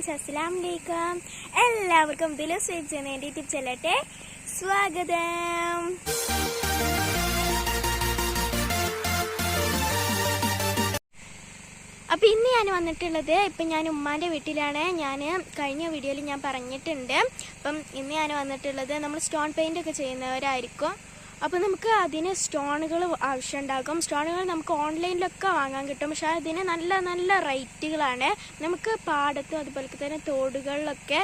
Friends, അസ്സലാമു അലൈക്കും. എല്ലാവർക്കും ദിലൂസ് സ്വീറ്റ്സ് എന്ന യൂട്യൂബ് ചാനലിലേക്ക് സ്വാഗതം. അപ്പോൾ ഇന്ന് ഞാൻ വന്നിട്ടുള്ളത്, ഇപ്പം ഞാൻ ഉമ്മാൻ്റെ വീട്ടിലാണ്. ഞാൻ കഴിഞ്ഞ വീഡിയോയിൽ ഞാൻ പറഞ്ഞിട്ടുണ്ട്. അപ്പം ഇന്ന് ഞാൻ വന്നിട്ടുള്ളത്, നമ്മൾ സ്റ്റോൺ പെയിൻ്റ് ഒക്കെ ചെയ്യുന്നവരായിരിക്കും. അപ്പോൾ നമുക്ക് അതിന് സ്റ്റോണുകൾ ആവശ്യമുണ്ടാകും. സ്റ്റോണുകൾ നമുക്ക് ഓൺലൈനിലൊക്കെ വാങ്ങാൻ കിട്ടും, പക്ഷേ അതിന് നല്ല നല്ല റേറ്റുകളാണ്. നമുക്ക് പാടത്തും അതുപോലെ തന്നെ തോടുകളിലൊക്കെ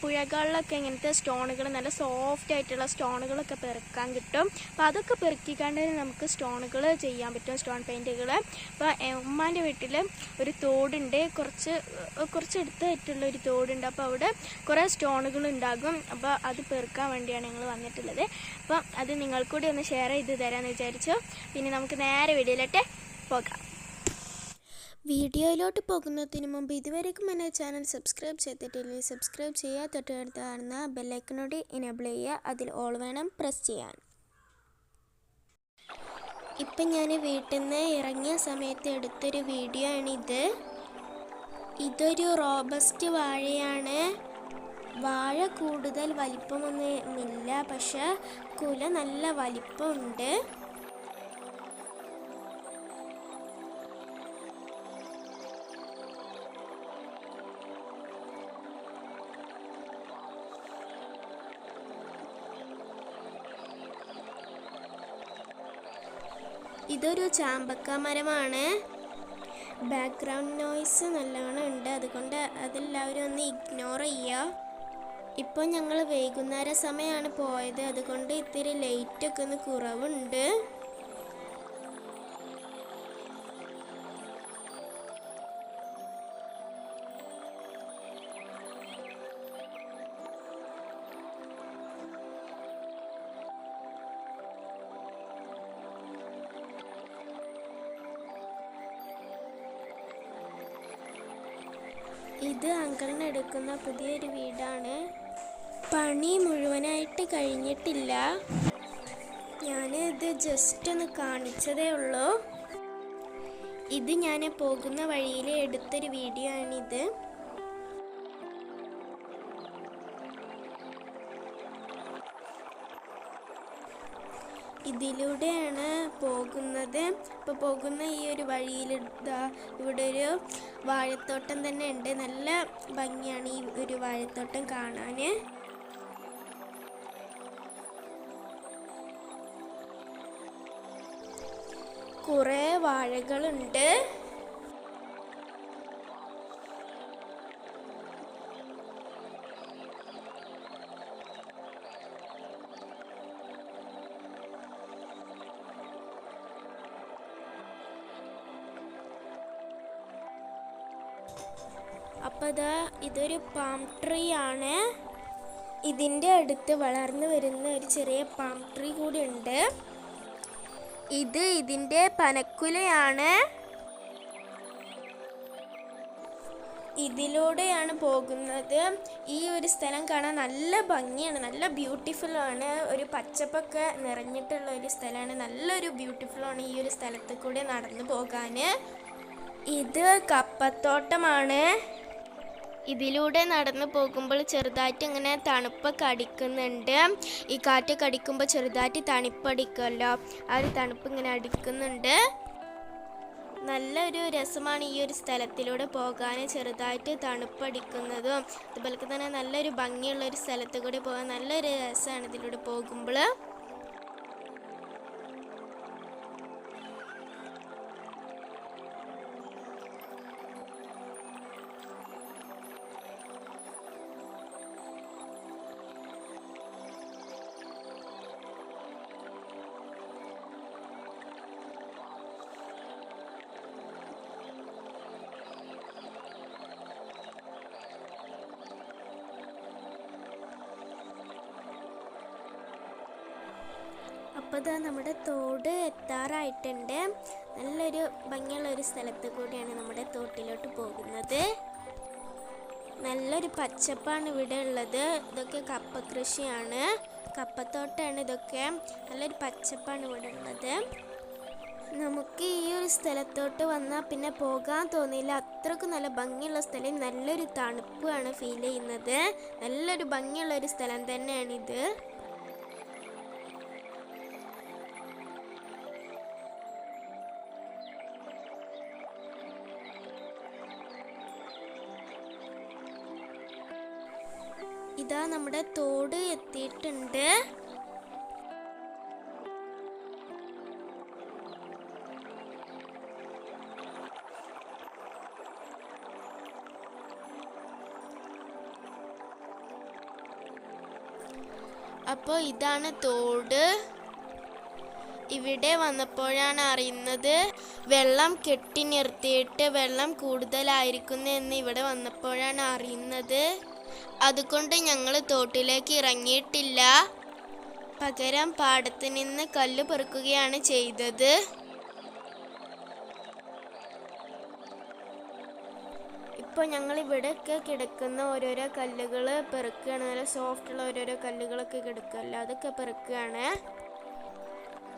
പുഴകളിലൊക്കെ ഇങ്ങനത്തെ സ്റ്റോണുകൾ, നല്ല സോഫ്റ്റ് ആയിട്ടുള്ള സ്റ്റോണുകളൊക്കെ പെറുക്കാൻ കിട്ടും. അപ്പോൾ അതൊക്കെ പെറുക്കിക്കാണ്ട് നമുക്ക് സ്റ്റോണുകൾ ചെയ്യാൻ പറ്റും, സ്റ്റോൺ പെയിൻറ്റുകൾ. അപ്പോൾ ഉമ്മാൻ്റെ വീട്ടിൽ ഒരു തോടുണ്ട്, കുറച്ചെടുത്തായിട്ടുള്ള ഒരു തോടുണ്ട്. അപ്പോൾ അവിടെ കുറേ സ്റ്റോണുകൾ ഉണ്ടാകും. അപ്പോൾ അത് പെറുക്കാൻ വേണ്ടിയാണ് ഞങ്ങൾ വന്നിട്ടുള്ളത്. അപ്പം അത് നിങ്ങൾക്ക് കൂടി ഒന്ന് ഷെയർ ചെയ്ത് തരാമെന്ന് വിചാരിച്ചു. പിന്നെ നമുക്ക് നേരെ വീഡിയോയിലോട്ട് പോകാം. വീഡിയോയിലോട്ട് പോകുന്നതിന് മുമ്പ് ഇതുവരെയും എൻ്റെ ചാനൽ സബ്സ്ക്രൈബ് ചെയ്തിട്ടില്ലെങ്കിൽ സബ്സ്ക്രൈബ് ചെയ്യുക. തൊട്ടടുത്ത് കാണുന്ന ബെല്ലൈക്കനോട് എനേബിൾ ചെയ്യുക. അതിൽ ഓൾ വേണം പ്രസ് ചെയ്യാൻ. ഇപ്പം ഞാൻ വീട്ടിൽ നിന്ന് ഇറങ്ങിയ സമയത്ത് എടുത്തൊരു വീഡിയോ ആണിത്. ഇതൊരു റോബസ്റ്റ് വാഴയാണ്. വാഴ കൂടുതൽ വലിപ്പമൊന്നുമില്ല, പക്ഷെ കുല നല്ല വലിപ്പമുണ്ട്. ഇതൊരു ചാമ്പക്ക മരമാണ്. ബാക്ക്ഗ്രൗണ്ട് നോയ്സ് നല്ലോണം ഉണ്ട്, അതുകൊണ്ട് അതെല്ലാവരും ഒന്ന് ഇഗ്നോർ ചെയ്യുക. ഇപ്പോൾ ഞങ്ങൾ വൈകുന്നേര സമയമാണ് പോയത്, അതുകൊണ്ട് ഇത്തിരി ലൈറ്റൊക്കെ ഒന്ന് കുറവുണ്ട്. ഇത് അങ്കിളിന് എടുക്കുന്ന പുതിയൊരു വീടാണ്. പണി മുഴുവനായിട്ട് കഴിഞ്ഞിട്ടില്ല. ഇത് ജസ്റ്റ് ഒന്ന് കാണിച്ചതേ ഉള്ളൂ. ഇത് ഞാൻ പോകുന്ന വഴിയിൽ എടുത്തൊരു വീഡിയോ ആണിത്. ഇതിലൂടെയാണ് പോകുന്നത്. ഇപ്പോൾ പോകുന്ന ഈ ഒരു വഴിയിൽ ഇവിടെ ഒരു വാഴത്തോട്ടം തന്നെ ഉണ്ട്. നല്ല ഭംഗിയാണ് ഈ ഒരു വാഴത്തോട്ടം കാണാൻ. കുറേ വാഴകളുണ്ട്. അപ്പോൾ ഇതൊരു പാം ട്രീ ആണ്. ഇതിൻ്റെ അടുത്ത് വളർന്നു വരുന്ന ഒരു ചെറിയ പാം ട്രീ കൂടി ഉണ്ട്. ഇതിൻ്റെ പനക്കുലയാണ്. ഇതിലൂടെയാണ് പോകുന്നത്. ഈ ഒരു സ്ഥലം കാണാൻ നല്ല ഭംഗിയാണ്, നല്ല ബ്യൂട്ടിഫുൾ ആണ്. ഒരു പച്ചപ്പൊക്കെ നിറഞ്ഞിട്ടുള്ള ഒരു സ്ഥലമാണ്. നല്ലൊരു ബ്യൂട്ടിഫുൾ ആണ് ഈ ഒരു സ്ഥലത്ത് കൂടെ നടന്നു പോകാൻ. ഇത് കപ്പത്തോട്ടമാണ്. ഇതിലൂടെ നടന്നു പോകുമ്പോൾ ചെറുതായിട്ട് ഇങ്ങനെ തണുപ്പൊക്കെ അടിക്കുന്നുണ്ട്. ഈ കാറ്റൊക്കെ അടിക്കുമ്പോൾ ചെറുതായിട്ട് തണുപ്പടിക്കുമല്ലോ, ആ ഒരു തണുപ്പ് ഇങ്ങനെ അടിക്കുന്നുണ്ട്. നല്ലൊരു രസമാണ് ഈ ഒരു സ്ഥലത്തിലൂടെ പോകാൻ. ചെറുതായിട്ട് തണുപ്പടിക്കുന്നതും അതുപോലെ തന്നെ നല്ലൊരു ഭംഗിയുള്ള ഒരു സ്ഥലത്ത് കൂടെ പോകാൻ നല്ലൊരു രസമാണ് ഇതിലൂടെ പോകുമ്പോൾ. അപ്പോൾ നമ്മുടെ തോട് എത്താറായിട്ടുണ്ട്. നല്ലൊരു ഭംഗിയുള്ള ഒരു സ്ഥലത്ത് കൂടിയാണ് നമ്മുടെ തോട്ടിലോട്ട് പോകുന്നത്. നല്ലൊരു പച്ചപ്പാണ് ഇവിടെ ഉള്ളത്. ഇതൊക്കെ കപ്പ കൃഷിയാണ്, കപ്പത്തോട്ടാണ് ഇതൊക്കെ. നല്ലൊരു പച്ചപ്പാണ് ഇവിടെ ഉള്ളത്. നമുക്ക് ഈ ഒരു സ്ഥലത്തോട്ട് വന്നാൽ പിന്നെ പോകാൻ തോന്നില്ല. അത്രയ്ക്ക് നല്ല ഭംഗിയുള്ള സ്ഥലം, നല്ലൊരു തണുപ്പാണ് ഫീൽ ചെയ്യുന്നത്. നല്ലൊരു ഭംഗിയുള്ള ഒരു സ്ഥലം തന്നെയാണിത്. ഇതാ നമ്മുടെ തോട് എത്തിയിട്ടുണ്ട്. അപ്പോൾ ഇതാണ് തോട്. ഇവിടെ വന്നപ്പോഴാണ് അറിയുന്നത് വെള്ളം കെട്ടി നിർത്തിയിട്ട് വെള്ളം കൂടുതലായിരിക്കുന്നു ഇവിടെ വന്നപ്പോഴാണ് അറിയുന്നത്. അതുകൊണ്ട് ഞങ്ങൾ തോട്ടിലേക്ക് ഇറങ്ങിയിട്ടില്ല. പകരം പാടത്ത് നിന്ന് കല്ല് പെറുക്കുകയാണ് ചെയ്തത്. ഇപ്പോൾ ഞങ്ങൾ ഇവിടെയൊക്കെ കിടക്കുന്ന ഓരോരോ കല്ലുകൾ പെറുക്കുകയാണ്. നല്ല സോഫ്റ്റുള്ള ഓരോരോ കല്ലുകളൊക്കെ കിടക്കുമല്ലോ, അതൊക്കെ പെറുക്കുകയാണ്.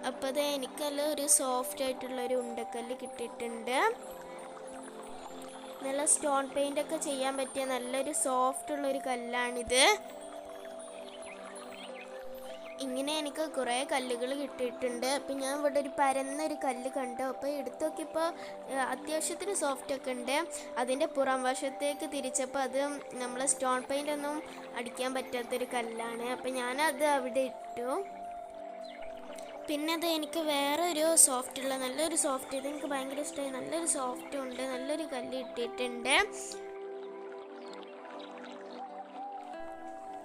അപ്പോൾ അത് എനിക്കല്ല ഒരു സോഫ്റ്റ് ആയിട്ടുള്ളൊരു ഉണ്ടക്കല്ല് കിട്ടിയിട്ടുണ്ട്. നല്ല സ്റ്റോൺ പെയിൻ്റ് ഒക്കെ ചെയ്യാൻ പറ്റിയ നല്ലൊരു സോഫ്റ്റ് ഉള്ളൊരു കല്ലാണിത്. ഇങ്ങനെ എനിക്ക് കുറേ കല്ലുകൾ കിട്ടിയിട്ടുണ്ട്. അപ്പം ഞാൻ ഇവിടെ ഒരു പരന്നൊരു കല്ല് കണ്ടു. അപ്പോൾ എടുത്തു നോക്കിയപ്പോൾ അത്യാവശ്യത്തിന് സോഫ്റ്റ് ഒക്കെ ഉണ്ട്. അതിൻ്റെ പുറം വശത്തേക്ക് തിരിച്ചപ്പോൾ അത് നമ്മളെ സ്റ്റോൺ പെയിൻ്റ് ഒന്നും അടിക്കാൻ പറ്റാത്തൊരു കല്ലാണ്. അപ്പം ഞാനത് അവിടെ ഇട്ടു. പിന്നെ അത് എനിക്ക് വേറൊരു സോഫ്റ്റുള്ള നല്ലൊരു സോഫ്റ്റ്, ഇത് എനിക്ക് ഭയങ്കര ഇഷ്ടമായി. നല്ലൊരു സോഫ്റ്റും ഉണ്ട്, നല്ലൊരു കല്ല് ഇട്ടിട്ടുണ്ട്.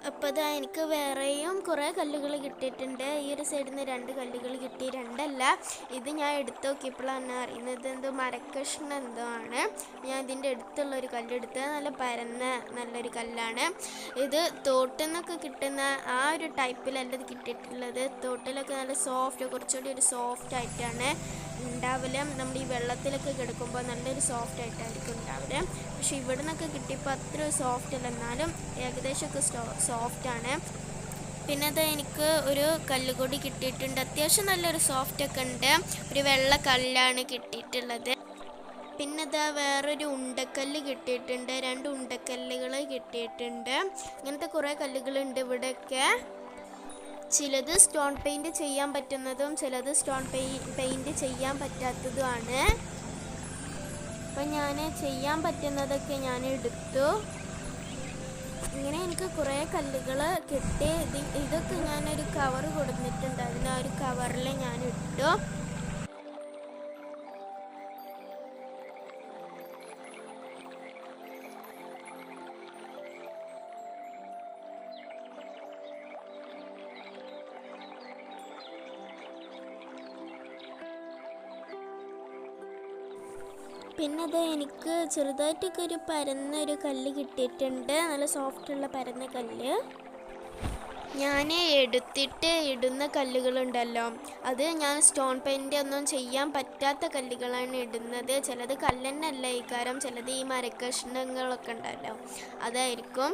അപ്പോൾ അതാ എനിക്ക് വേറെയും കുറേ കല്ലുകൾ കിട്ടിയിട്ടുണ്ട്. ഈ ഒരു സൈഡിൽ നിന്ന് 2 കല്ലുകൾ കിട്ടി. 2 അല്ല, ഇത് ഞാൻ എടുത്ത് നോക്കിയപ്പോഴാണ് അറിയുന്നത് എന്തോ മരക്കഷ്ണം എന്തോ ആണ്. ഞാൻ ഇതിൻ്റെ അടുത്തുള്ളൊരു കല്ലെടുത്തത്. നല്ല പരന്ന നല്ലൊരു കല്ലാണ്. ഇത് തോട്ടിൽ നിന്നൊക്കെ കിട്ടുന്ന ആ ഒരു ടൈപ്പിലല്ല ഇത് കിട്ടിയിട്ടുള്ളത്. തോട്ടിലൊക്കെ നല്ല സോഫ്റ്റ്, കുറച്ചുകൂടി ഒരു സോഫ്റ്റ് ആയിട്ടാണ് ഉണ്ടാവില്ല. നമ്മൾ ഈ വെള്ളത്തിലൊക്കെ കിടക്കുമ്പോൾ നല്ലൊരു സോഫ്റ്റ് ആയിട്ടായിരിക്കും ഉണ്ടാവില്ല. പക്ഷെ ഇവിടെ നിന്നൊക്കെ കിട്ടിയപ്പോൾ അത്ര സോഫ്റ്റ് അല്ല, എന്നാലും ഏകദേശമൊക്കെ സോഫ്റ്റാണ്. പിന്നെ അത് എനിക്ക് ഒരു കല്ലുകൂടി കിട്ടിയിട്ടുണ്ട്. അത്യാവശ്യം നല്ലൊരു സോഫ്റ്റ് ഒക്കെ ഉണ്ട്. ഒരു വെള്ള കല്ലാണ് കിട്ടിയിട്ടുള്ളത്. പിന്നെ ഇതാ വേറൊരു ഉണ്ടക്കല്ല് കിട്ടിയിട്ടുണ്ട്. 2 ഉണ്ടക്കല്ലുകൾ കിട്ടിയിട്ടുണ്ട്. ഇങ്ങനത്തെ കുറേ കല്ലുകളുണ്ട് ഇവിടെയൊക്കെ. ചിലത് സ്റ്റോൺ പെയിൻറ് ചെയ്യാൻ പറ്റുന്നതും ചിലത് സ്റ്റോൺ പെയിൻറ് ചെയ്യാൻ പറ്റാത്തതുമാണ്. അപ്പം ഞാൻ ചെയ്യാൻ പറ്റുന്നതൊക്കെ ഞാൻ എടുത്തു. ഇങ്ങനെ എനിക്ക് കുറേ കല്ലുകൾ കിട്ടി. ഇതൊക്കെ ഞാനൊരു കവർ കൊടുത്തിട്ടുണ്ട്. അതിന് ആ ഒരു കവറിൽ ഞാൻ ഇട്ടു. പിന്നെ അത് എനിക്ക് ചെറുതായിട്ടൊക്കെ ഒരു പരന്നൊരു കല്ല് കിട്ടിയിട്ടുണ്ട്. നല്ല സോഫ്റ്റുള്ള പരന്ന കല്ല്. ഞാൻ എടുത്തിട്ട് ഇടുന്ന കല്ലുകളുണ്ടല്ലോ, അത് ഞാൻ സ്റ്റോൺ പെയിൻ്റ് ഒന്നും ചെയ്യാൻ പറ്റാത്ത കല്ലുകളാണ് ഇടുന്നത്. ചിലത് കല്ലെന്നല്ല ഈ കാരം, ചിലത് ഈ മരക്കഷ്ണങ്ങളൊക്കെ ഉണ്ടല്ലോ അതായിരിക്കും.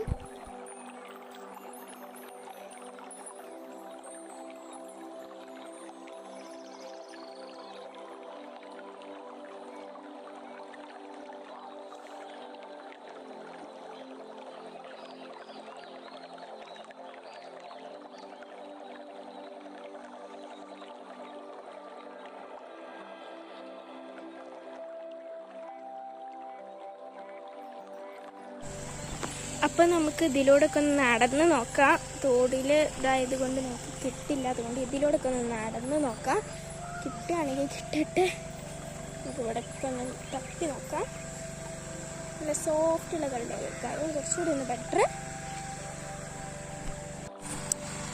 അപ്പം നമുക്ക് ഇതിലൂടെയൊക്കെ ഒന്ന് നടന്ന് നോക്കാം. തോടിൽ ഇതായത് കൊണ്ട് നമുക്ക് കിട്ടില്ല, അതുകൊണ്ട് ഇതിലൂടെയൊക്കെ ഒന്ന് നടന്ന് നോക്കാം. കിട്ടുകയാണെങ്കിൽ കിട്ടട്ടെ. നമുക്ക് ഇവിടെയൊക്കെ ഒന്ന് തപ്പി നോക്കാം. നല്ല സോഫ്റ്റുള്ള കല്ലുകൾക്കാരും കുറച്ചുകൂടി ഒന്ന് ബെറ്റർ.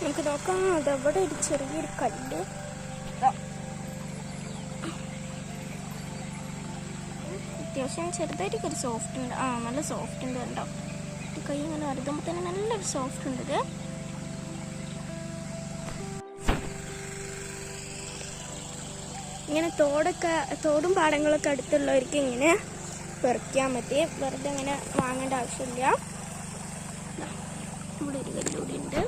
നമുക്ക് നോക്കാം. അതവിടെ ഒരു ചെറിയൊരു കല്ല്, അത്യാവശ്യം ചെറുതായിട്ടൊക്കെ ഒരു സോഫ്റ്റ് ഉണ്ട്. നല്ല സോഫ്റ്റ് ഉണ്ട് കേട്ടോ. കൈ ഇങ്ങനെ വരുത്തുമ്പോൾ തന്നെ നല്ലൊരു സോഫ്റ്റ് ഉണ്ട് ഇത്. ഇങ്ങനെ തോടും പാടങ്ങളൊക്കെ അടുത്തുള്ളവർക്ക് ഇങ്ങനെ പെറുക്കാൻ പറ്റി. വെറുതെ അങ്ങനെ വാങ്ങേണ്ട ആവശ്യമില്ല. ഇവിടെ ഒരു കല്ലൂടി ഉണ്ട്.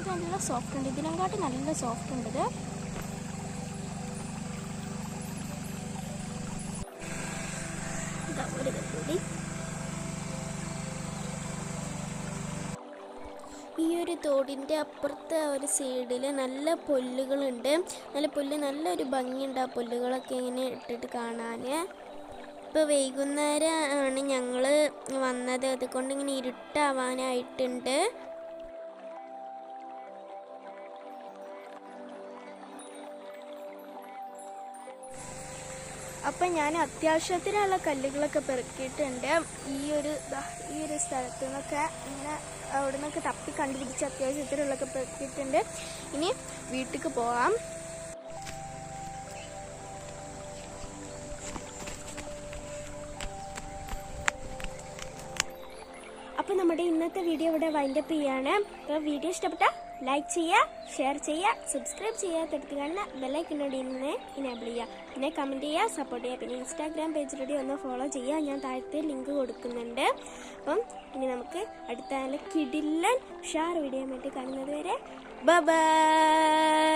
ഇത് നല്ല സോഫ്റ്റ് ഉണ്ട്, ഇതിനെക്കാട്ടും നല്ല സോഫ്റ്റ് ഉണ്ട് ഇത്. ഒരു കൂടി ഈ ഒരു തോടിൻ്റെ അപ്പുറത്തെ ഒരു സൈഡിൽ നല്ല പുല്ലുകളുണ്ട്. നല്ല പുല്ല്, നല്ലൊരു ഭംഗിയുണ്ട് ആ പുല്ലുകളൊക്കെ ഇങ്ങനെ ഇട്ടിട്ട് കാണാൻ. ഇപ്പോൾ വൈകുന്നേരം ആണ് ഞങ്ങൾ വന്നത്, അതുകൊണ്ട് ഇങ്ങനെ ഇരുട്ടാവാനായിട്ടുണ്ട്. അപ്പം ഞാൻ അത്യാവശ്യത്തിനുള്ള കല്ലുകളൊക്കെ പെറുക്കിയിട്ടുണ്ട്. ഈ ഒരു സ്ഥലത്തു നിന്നൊക്കെ ഇങ്ങനെ അവിടെ നിന്നൊക്കെ തപ്പി കണ്ടുപിടിച്ച് അത്യാവശ്യത്തിനുള്ളതൊക്കെ പെറുക്കിയിട്ടുണ്ട്. ഇനി വീട്ടിലേക്ക് പോകാം. അപ്പോൾ നമ്മുടെ ഇന്നത്തെ വീഡിയോ ഇവിടെ വൈൻഡപ്പ് ചെയ്യാണ്. അപ്പോൾ വീഡിയോ ഇഷ്ടപ്പെട്ടാൽ ലൈക്ക് ചെയ്യുക, ഷെയർ ചെയ്യുക, സബ്സ്ക്രൈബ് ചെയ്യുക, തൊട്ടടുത്ത് കാണുന്ന ബെല്ലൈക്കനോട് ഇന്ന് ഇനേബിൾ ചെയ്യുക, പിന്നെ കമൻറ്റ് ചെയ്യുക, സപ്പോർട്ട് ചെയ്യുക, പിന്നെ ഇൻസ്റ്റാഗ്രാം പേജിലൂടെ ഒന്ന് ഫോളോ ചെയ്യുക. ഞാൻ താഴത്തെ ലിങ്ക് കൊടുക്കുന്നുണ്ട്. അപ്പം ഇനി നമുക്ക് അടുത്ത നല്ല കിടിലൻ ഉഷാർ വീഡിയോ ആയിട്ട് കാണുന്നത് വരെ ബൈ.